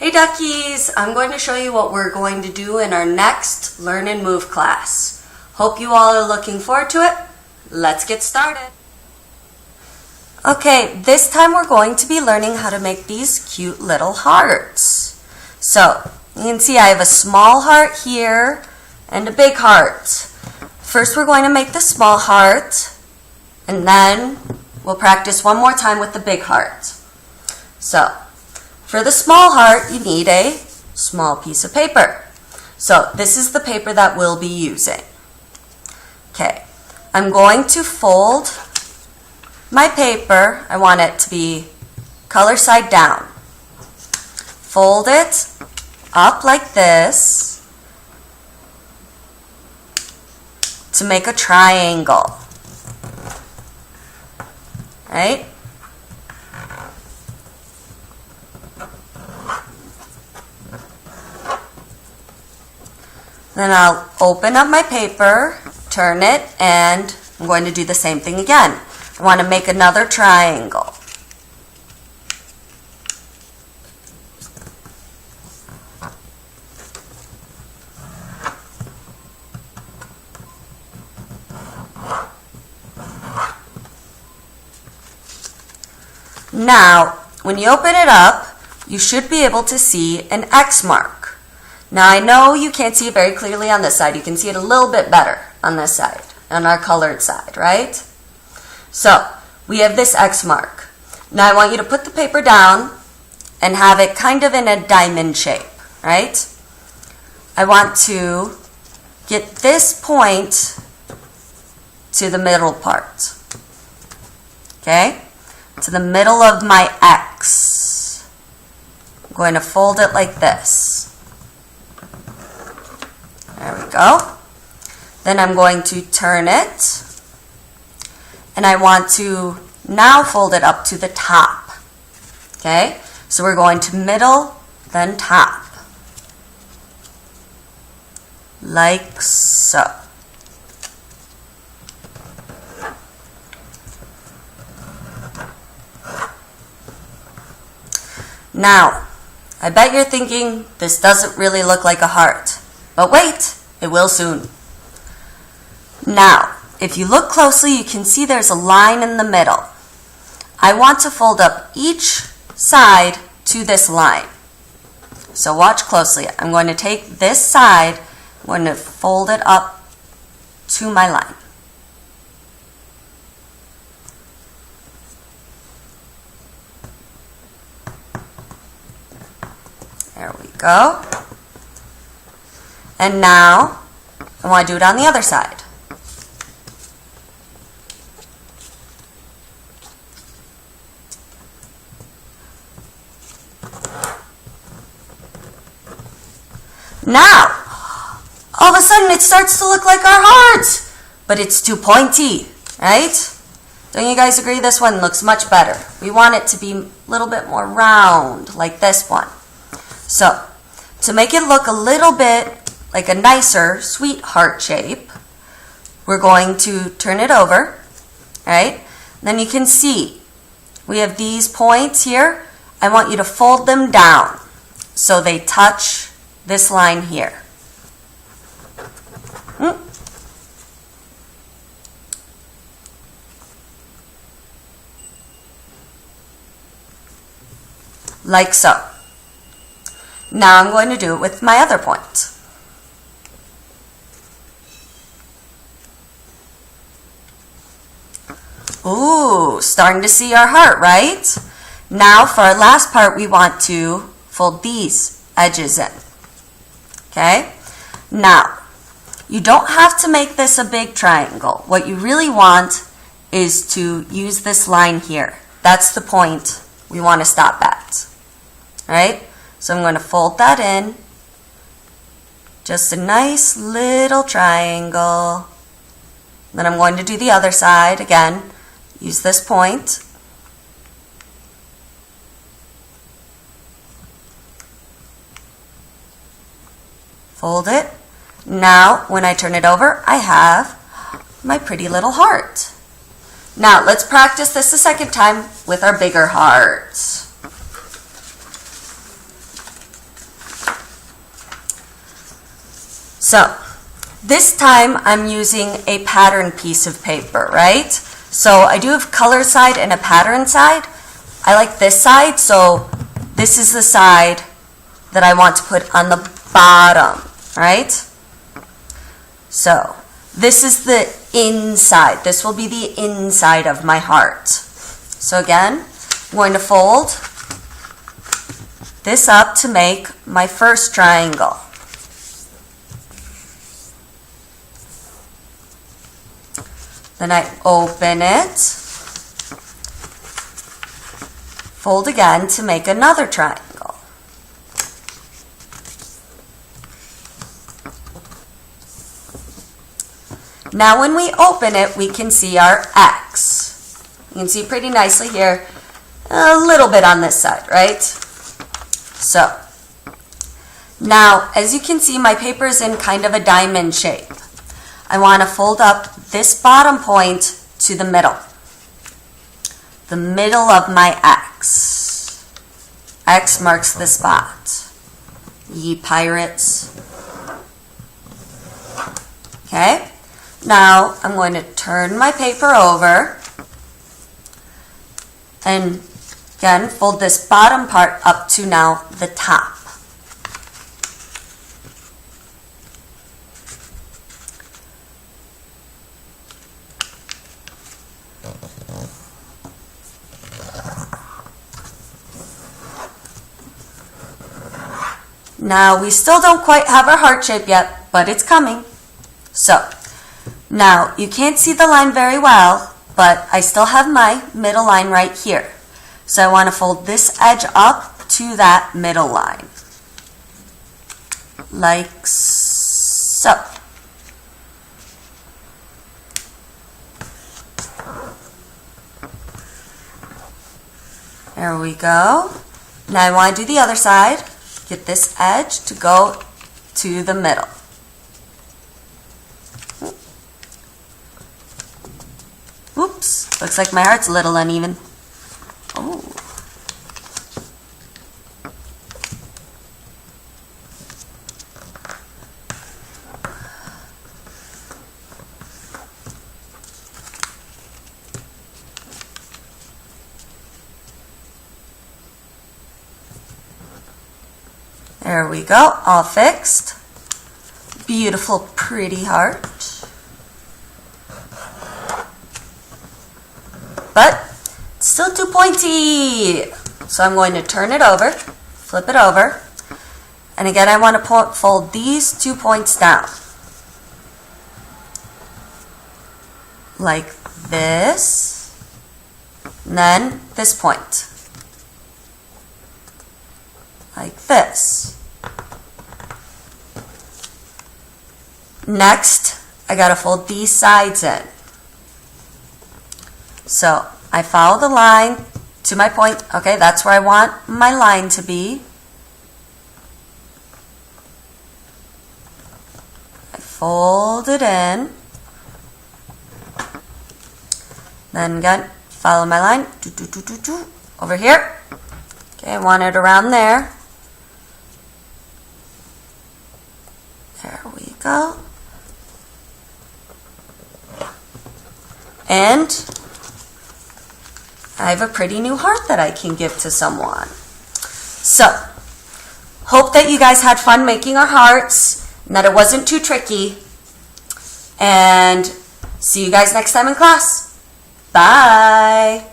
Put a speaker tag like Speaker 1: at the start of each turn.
Speaker 1: Hey duckies, I'm going to show you what we're going to do in our next Learn and Move class. Hope you all are looking forward to it. Let's get started. Okay, this time we're going to be learning how to make these cute little hearts. So, you can see I have a small heart here and a big heart. First we're going to make the small heart, and then we'll practice one more time with the big heart. So, for the small heart, you need a small piece of paper. So this is the paper that we'll be using. Okay, I'm going to fold my paper. I want it to be color side down. Fold it up like this to make a triangle. Right? Then I'll open up my paper, turn it, and I'm going to do the same thing again. I want to make another triangle. Now, when you open it up, you should be able to see an X mark. Now I know you can't see it very clearly on this side. You can see it a little bit better on this side, on our colored side, right? So, we have this X mark. Now I want you to put the paper down and have it kind of in a diamond shape, right? I want to get this point to the middle part, okay? To the middle of my X. I'm going to fold it like this. There we go. Then I'm going to turn it, and I want to now fold it up to the top. Okay? So we're going to middle, then top. Like so. Now, I bet you're thinking this doesn't really look like a heart. But wait, it will soon. Now, if you look closely, you can see there's a line in the middle. I want to fold up each side to this line. So watch closely. I'm going to take this side, I'm going to fold it up to my line. There we go. And now, I want to do it on the other side. Now, all of a sudden it starts to look like our heart, but it's too pointy, right? Don't you guys agree? This one looks much better. We want it to be a little bit more round, like this one. So, to make it look a little bit like a nicer, sweet heart shape, we're going to turn it over, right? Then you can see we have these points here. I want you to fold them down so they touch this line here. Like so. Now I'm going to do it with my other point. Ooh, starting to see our heart, right? Now for our last part, we want to fold these edges in. Okay? Now, you don't have to make this a big triangle. What you really want is to use this line here. That's the point we want to stop at. Alright? So I'm going to fold that in. Just a nice little triangle. Then I'm going to do the other side again. Use this point. Fold it. Now, when I turn it over, I have my pretty little heart. Now, let's practice this a second time with our bigger hearts. So this time I'm using a pattern piece of paper, right? So I do have color side and a pattern side. I like this side, so this is the side that I want to put on the bottom, right? So this is the inside. This will be the inside of my heart. So again, I'm going to fold this up to make my first triangle. Then I open it, fold again to make another triangle. Now when we open it, we can see our X. You can see pretty nicely here, a little bit on this side, right? So, now as you can see, my paper is in kind of a diamond shape. I want to fold up this bottom point to the middle of my X. X marks the spot. Ye pirates. Okay, now I'm going to turn my paper over and again fold this bottom part up to now the top. Now we still don't quite have our heart shape yet, but it's coming. So now you can't see the line very well, but I still have my middle line right here. So I want to fold this edge up to that middle line, like so. There we go. Now I want to do the other side. Get this edge to go to the middle. Oops, looks like my heart's a little uneven. Oh. There we go, all fixed. Beautiful, pretty heart. But it's still too pointy. So I'm going to turn it over, flip it over. And again, I want to fold these 2 points down. Like this. And then this point. Like this. Next, I gotta fold these sides in. So I follow the line to my point. Okay, that's where I want my line to be. I fold it in. Then again, follow my line. Over here. Okay, I want it around there. There we go. And I have a pretty new heart that I can give to someone. So, hope that you guys had fun making our hearts and that it wasn't too tricky. And see you guys next time in class. Bye.